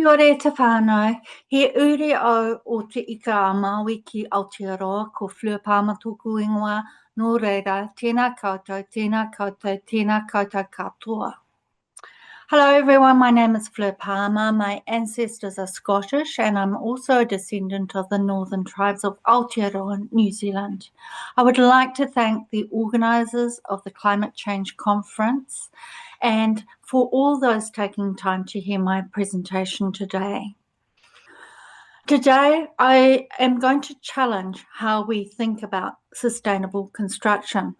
Kia ora te whānau, he uri au o te ika a Maui ki Aotearoa ko Fleur Palmer tōku ingoa, nō reira, tēnā koutou, tēnā koutou, tēnā koutou katoa. Hello everyone, my name is Fleur Palmer. My ancestors are Scottish and I'm also a descendant of the northern tribes of Aotearoa, New Zealand. I would like to thank the organisers of the Climate Change Conference and for all those taking time to hear my presentation today. Today, I am going to challenge how we think about sustainable construction.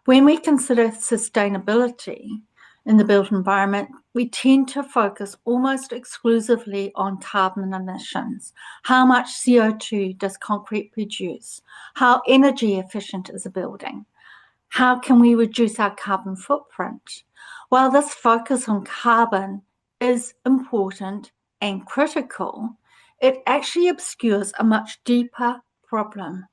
When we consider sustainability in the built environment, we tend to focus almost exclusively on carbon emissions. How much CO2 does concrete produce? How energy efficient is a building? How can we reduce our carbon footprint? While this focus on carbon is important and critical, it actually obscures a much deeper problem.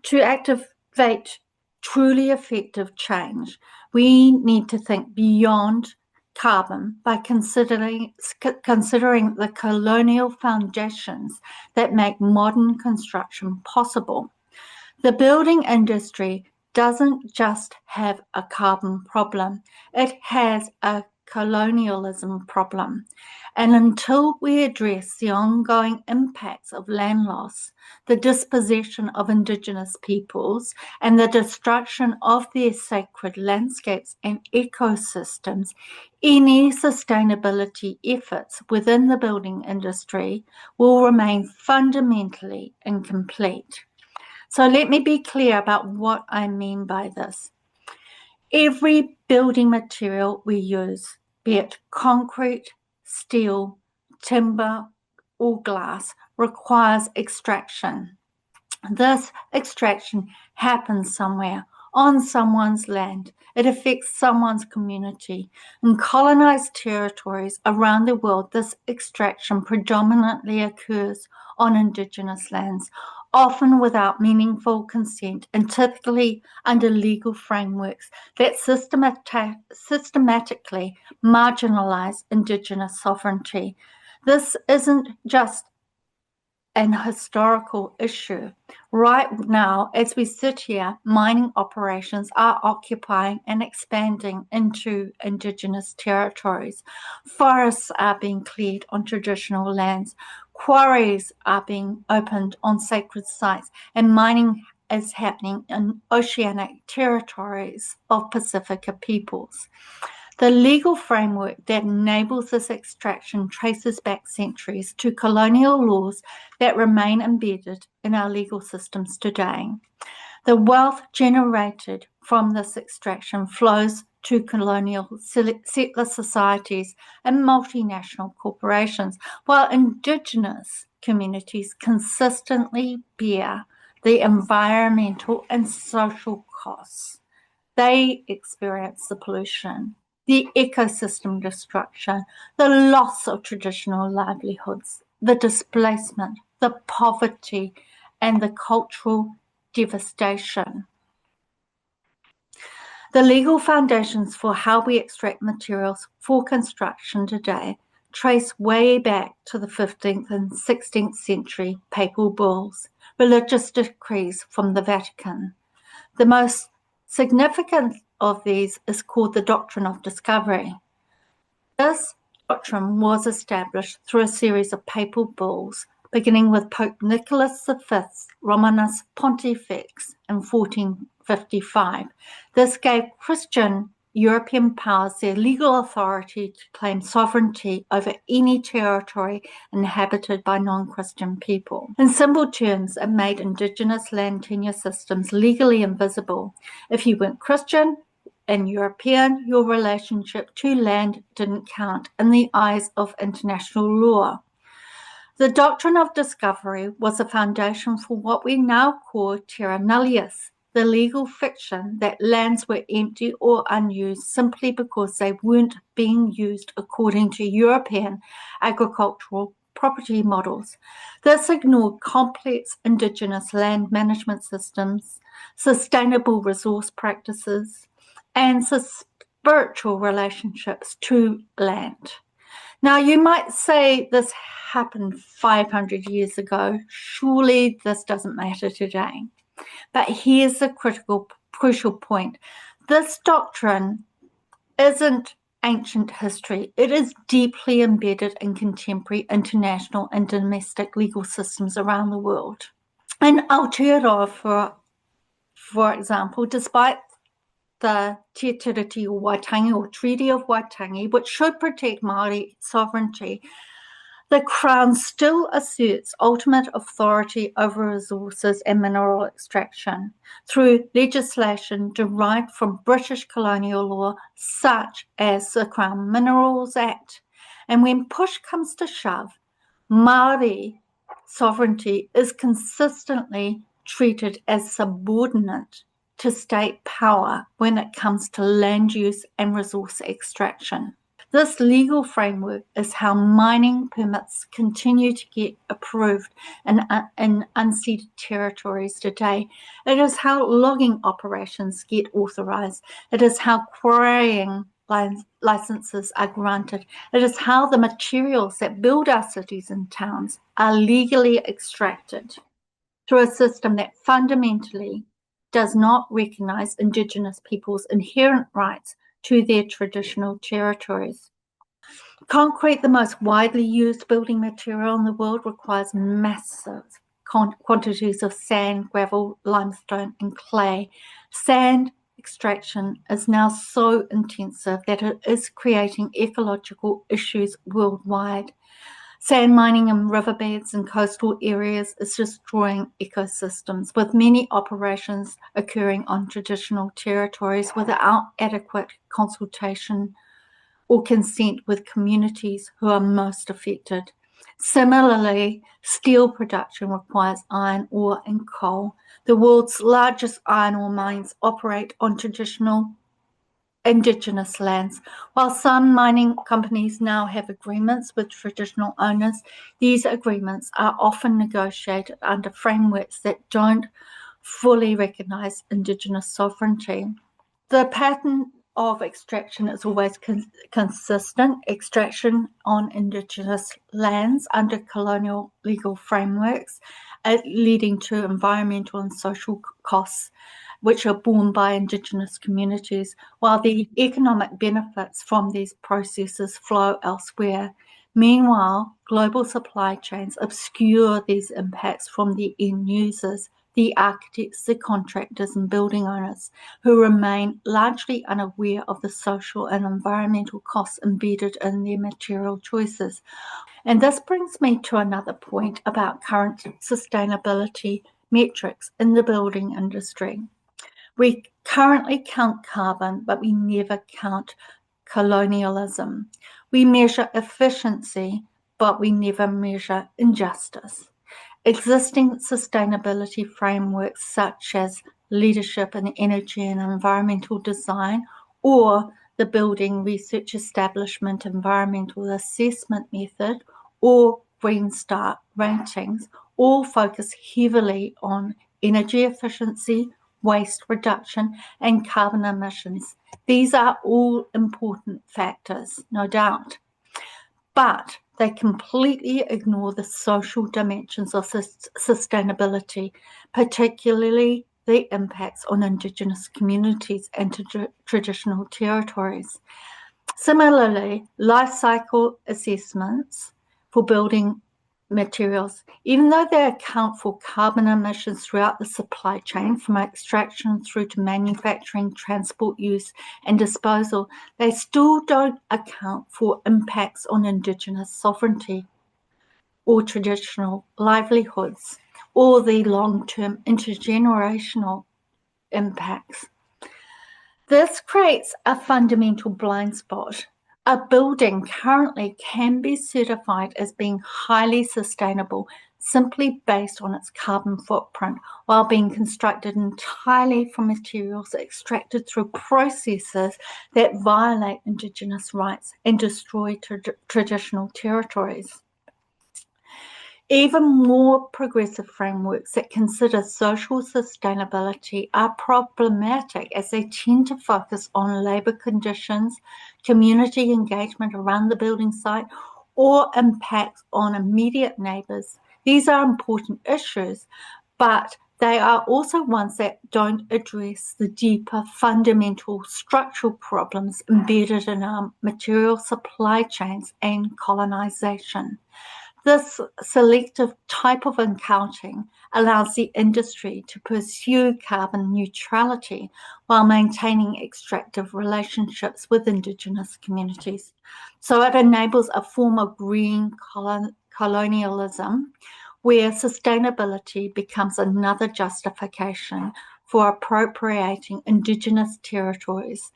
To activate truly effective change, we need to think beyond carbon by considering the colonial foundations that make modern construction possible. The building industry doesn't just have a carbon problem, it has a colonialism problem. And until we address the ongoing impacts of land loss, the dispossession of Indigenous peoples, and the destruction of their sacred landscapes and ecosystems, any sustainability efforts within the building industry will remain fundamentally incomplete. So let me be clear about what I mean by this. Every building material we use, be it concrete, steel, timber, or glass, requires extraction. This extraction happens somewhere on someone's land. It affects someone's community. In colonized territories around the world, this extraction predominantly occurs on Indigenous lands, often without meaningful consent and typically under legal frameworks that systematically marginalize Indigenous sovereignty. This isn't just an historical issue. Right now, as we sit here, mining operations are occupying and expanding into Indigenous territories. Forests are being cleared on traditional lands. Quarries are being opened on sacred sites, and mining is happening in oceanic territories of Pacifica peoples. The legal framework that enables this extraction traces back centuries to colonial laws that remain embedded in our legal systems today. The wealth generated from this extraction flows to colonial settler societies and multinational corporations, while Indigenous communities consistently bear the environmental and social costs. They experience the pollution, the ecosystem destruction, the loss of traditional livelihoods, the displacement, the poverty, and the cultural devastation. The legal foundations for how we extract materials for construction today trace way back to the 15th and 16th century papal bulls, religious decrees from the Vatican. The most significant of these is called the doctrine of discovery. This doctrine was established through a series of papal bulls, beginning with Pope Nicholas V's Romanus Pontifex in 1455. This gave Christian European powers their legal authority to claim sovereignty over any territory inhabited by non-Christian people. In simple terms, it made Indigenous land tenure systems legally invisible. If you weren't Christian and European, your relationship to land didn't count in the eyes of international law. The doctrine of discovery was the foundation for what we now call terra nullius, the legal fiction that lands were empty or unused simply because they weren't being used according to European agricultural property models. This ignored complex Indigenous land management systems, sustainable resource practices, and spiritual relationships to land. Now, you might say this happened 500 years ago. Surely this doesn't matter today. But here's the crucial point. This doctrine isn't ancient history. It is deeply embedded in contemporary international and domestic legal systems around the world. In Aotearoa, for example, despite the Te Tiriti o Waitangi or Treaty of Waitangi, which should protect Maori sovereignty, the Crown still asserts ultimate authority over resources and mineral extraction through legislation derived from British colonial law, such as the Crown Minerals Act. And when push comes to shove, Maori sovereignty is consistently treated as subordinate to state power when it comes to land use and resource extraction. This legal framework is how mining permits continue to get approved in unceded territories today. It is how logging operations get authorised. It is how quarrying licenses are granted. It is how the materials that build our cities and towns are legally extracted through a system that fundamentally does not recognise Indigenous peoples' inherent rights to their traditional territories. Concrete, the most widely used building material in the world, requires massive quantities of sand, gravel, limestone, and clay. Sand extraction is now so intensive that it is creating ecological issues worldwide. Sand mining in riverbeds and coastal areas is destroying ecosystems, with many operations occurring on traditional territories without adequate consultation or consent with communities who are most affected. Similarly, steel production requires iron ore and coal. The world's largest iron ore mines operate on traditional Indigenous lands. While some mining companies now have agreements with traditional owners, these agreements are often negotiated under frameworks that don't fully recognise Indigenous sovereignty. The pattern of extraction is always consistent: extraction on Indigenous lands under colonial legal frameworks, leading to environmental and social costs which are borne by Indigenous communities, while the economic benefits from these processes flow elsewhere. Meanwhile, global supply chains obscure these impacts from the end users, the architects, the contractors, and building owners, who remain largely unaware of the social and environmental costs embedded in their material choices. And this brings me to another point about current sustainability metrics in the building industry. We currently count carbon, but we never count colonialism. We measure efficiency, but we never measure injustice. Existing sustainability frameworks such as leadership in energy and environmental design, or the Building Research Establishment Environmental Assessment Method, or Green Star ratings, all focus heavily on energy efficiency, waste reduction, and carbon emissions. These are all important factors, no doubt, but they completely ignore the social dimensions of sustainability, particularly the impacts on Indigenous communities and traditional territories. Similarly, life cycle assessments for building materials, even though they account for carbon emissions throughout the supply chain, from extraction through to manufacturing, transport use, and disposal, they still don't account for impacts on Indigenous sovereignty or traditional livelihoods, or the long-term intergenerational impacts. This creates a fundamental blind spot. A building currently can be certified as being highly sustainable simply based on its carbon footprint, while being constructed entirely from materials extracted through processes that violate Indigenous rights and destroy traditional territories. Even more progressive frameworks that consider social sustainability are problematic, as they tend to focus on labour conditions, community engagement around the building site, or impacts on immediate neighbours. These are important issues, but they are also ones that don't address the deeper fundamental structural problems embedded in our material supply chains and colonisation. This selective type of accounting allows the industry to pursue carbon neutrality while maintaining extractive relationships with Indigenous communities. So it enables a form of green colonialism where sustainability becomes another justification for appropriating Indigenous territories,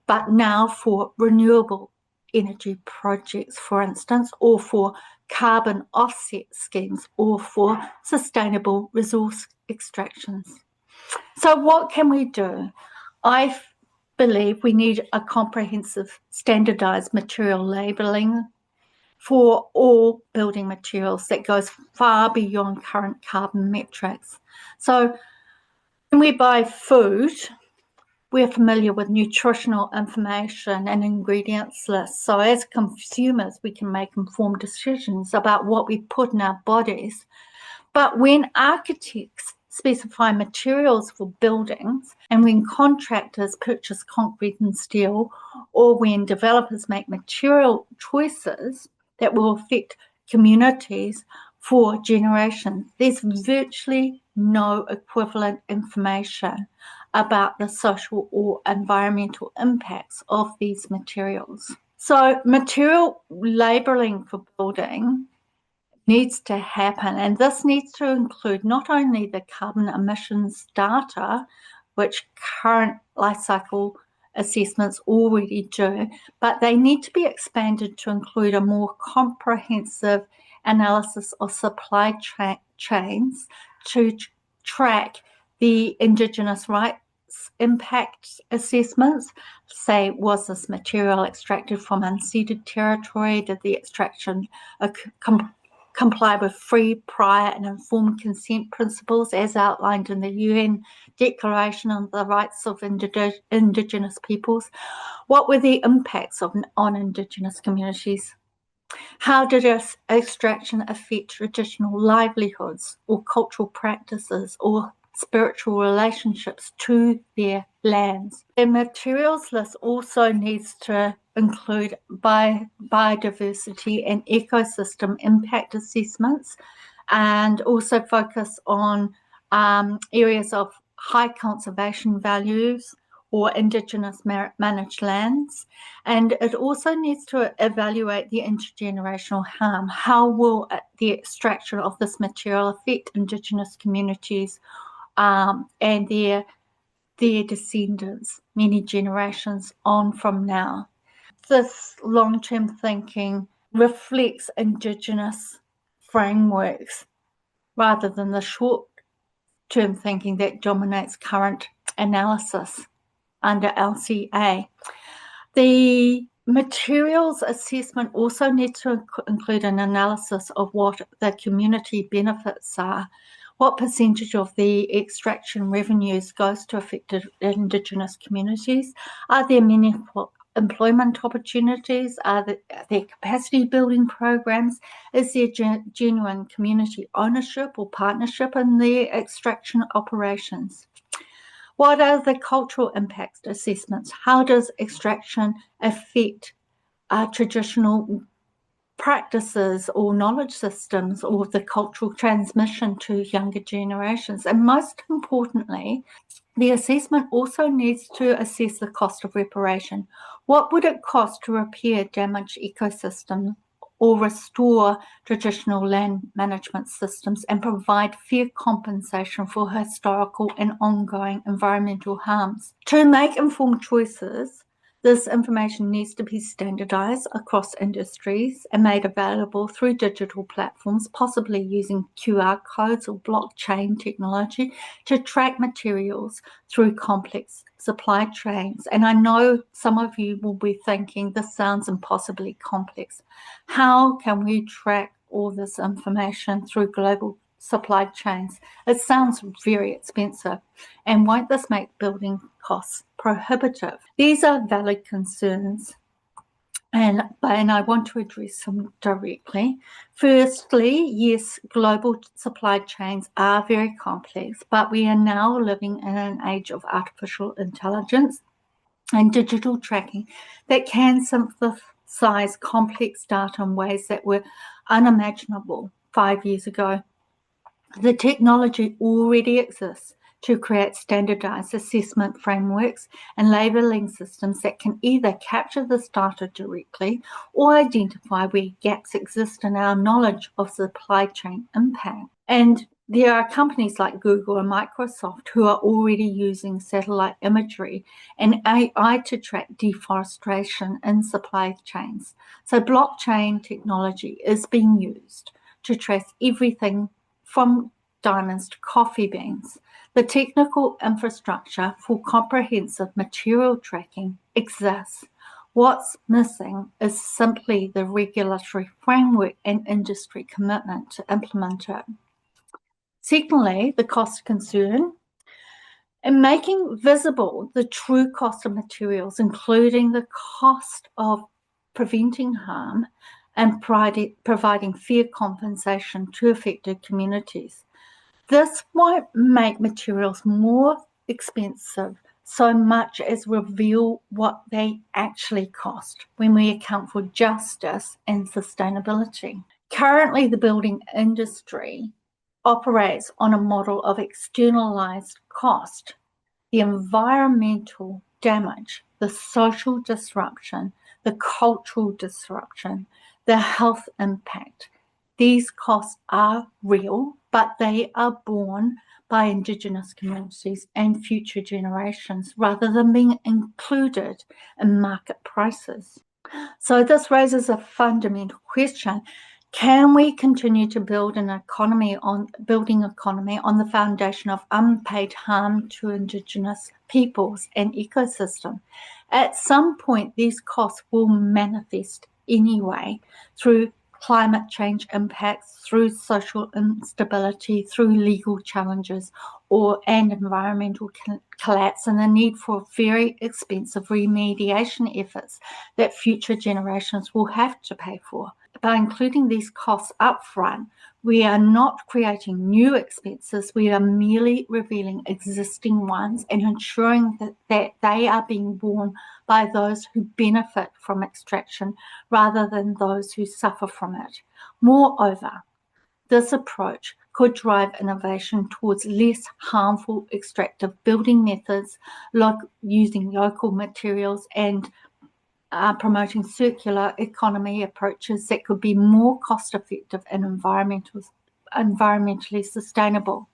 but now for renewable energy projects, for instance, or for carbon offset schemes, or for sustainable resource extractions. So what can we do? I believe we need a comprehensive standardised material labelling for all building materials that goes far beyond current carbon metrics. So when we buy food, we're familiar with nutritional information and ingredients lists. So as consumers, we can make informed decisions about what we put in our bodies. But when architects specify materials for buildings, and when contractors purchase concrete and steel, or when developers make material choices that will affect communities for generations, there's virtually no equivalent information about the social or environmental impacts of these materials. So material labelling for building needs to happen, and this needs to include not only the carbon emissions data, which current life cycle assessments already do, but they need to be expanded to include a more comprehensive analysis of supply chains to track the Indigenous rights impact assessments. Say, was this material extracted from unceded territory? Did the extraction comply with free, prior and informed consent principles as outlined in the UN Declaration on the Rights of Indigenous Peoples? What were the impacts on Indigenous communities? How did extraction affect traditional livelihoods or cultural practices or spiritual relationships to their lands? The materials list also needs to include biodiversity and ecosystem impact assessments, and also focus on areas of high conservation values or Indigenous managed lands. And it also needs to evaluate the intergenerational harm. How will the extraction of this material affect Indigenous communities and their descendants many generations on from now? This long-term thinking reflects Indigenous frameworks rather than the short-term thinking that dominates current analysis under LCA. The materials assessment also needs to include an analysis of what the community benefits are. What percentage of the extraction revenues goes to affected Indigenous communities? Are there meaningful employment opportunities? Are there capacity building programs? Is there genuine community ownership or partnership in the extraction operations? What are the cultural impact assessments? How does extraction affect traditional practices or knowledge systems or the cultural transmission to younger generations? And most importantly, the assessment also needs to assess the cost of reparation. What would it cost to repair damaged ecosystems or restore traditional land management systems and provide fair compensation for historical and ongoing environmental harms? To make informed choices, this information needs to be standardised across industries and made available through digital platforms, possibly using QR codes or blockchain technology to track materials through complex supply chains. And I know some of you will be thinking, this sounds impossibly complex. How can we track all this information through global supply chains? It sounds very expensive. And won't this make building costs prohibitive? These are valid concerns. and I want to address them directly. Firstly, yes, global supply chains are very complex, but we are now living in an age of artificial intelligence and digital tracking that can synthesize complex data in ways that were unimaginable 5 years ago. The technology already exists to create standardized assessment frameworks and labeling systems that can either capture this data directly or identify where gaps exist in our knowledge of supply chain impact. And there are companies like Google and Microsoft who are already using satellite imagery and AI to track deforestation in supply chains. So blockchain technology is being used to trace everything from diamonds to coffee beans. The technical infrastructure for comprehensive material tracking exists. What's missing is simply the regulatory framework and industry commitment to implement it. Secondly, the cost concern and making visible the true cost of materials, including the cost of preventing harm and providing fair compensation to affected communities. This won't make materials more expensive so much as reveal what they actually cost when we account for justice and sustainability. Currently, the building industry operates on a model of externalized cost. The environmental damage, the social disruption, the cultural disruption, the health impact, these costs are real, but they are borne by Indigenous communities and future generations rather than being included in market prices. So this raises a fundamental question. Can we continue to build an economy on the foundation of unpaid harm to Indigenous peoples and ecosystem? At some point, these costs will manifest anyway through climate change impacts, through social instability, through legal challenges, and environmental collapse, and the need for very expensive remediation efforts that future generations will have to pay for. By including these costs upfront, we are not creating new expenses, we are merely revealing existing ones and ensuring that they are being borne by those who benefit from extraction rather than those who suffer from it. Moreover, this approach could drive innovation towards less harmful extractive building methods, like using local materials and promoting circular economy approaches that could be more cost-effective and environmentally sustainable.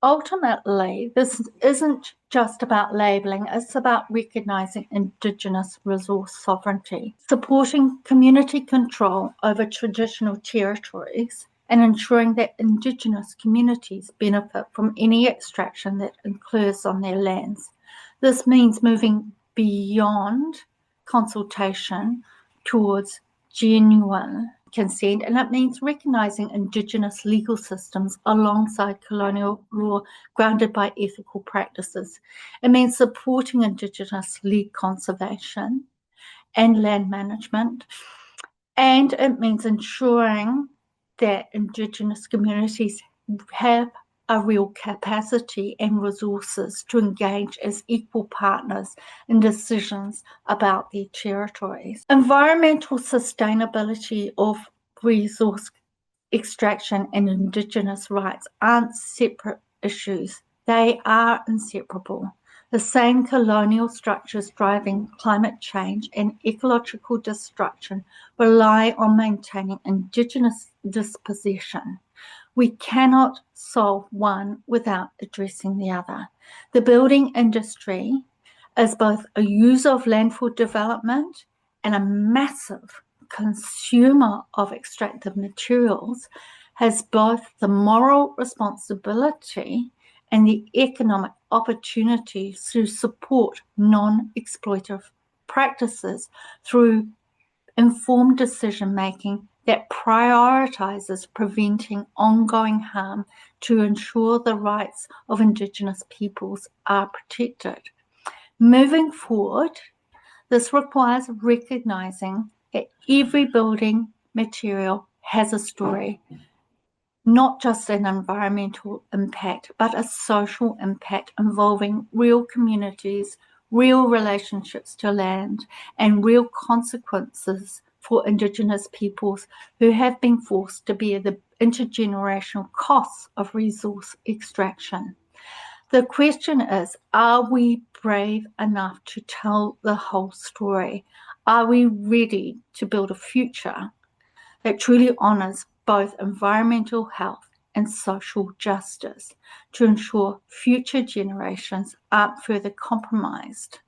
Ultimately, this isn't just about labelling, it's about recognising Indigenous resource sovereignty, supporting community control over traditional territories, and ensuring that Indigenous communities benefit from any extraction that occurs on their lands. This means moving beyond consultation towards genuine consent, and it means recognising Indigenous legal systems alongside colonial law grounded by ethical practices. It means supporting Indigenous-led conservation and land management, and it means ensuring that Indigenous communities have a real capacity and resources to engage as equal partners in decisions about their territories. Environmental sustainability of resource extraction and Indigenous rights aren't separate issues. They are inseparable. The same colonial structures driving climate change and ecological destruction rely on maintaining Indigenous dispossession. We cannot solve one without addressing the other. The building industry is both a user of land for development and a massive consumer of extractive materials, has both the moral responsibility and the economic opportunity to support non-exploitive practices through informed decision-making that prioritizes preventing ongoing harm to ensure the rights of Indigenous peoples are protected. Moving forward, This requires recognizing that every building material has a story, not just an environmental impact, but a social impact involving real communities, real relationships to land, and real consequences for Indigenous peoples who have been forced to bear the intergenerational costs of resource extraction. The question is, are we brave enough to tell the whole story? Are we ready to build a future that truly honours both environmental health and social justice to ensure future generations aren't further compromised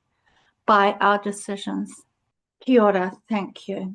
by our decisions? Kia ora, thank you.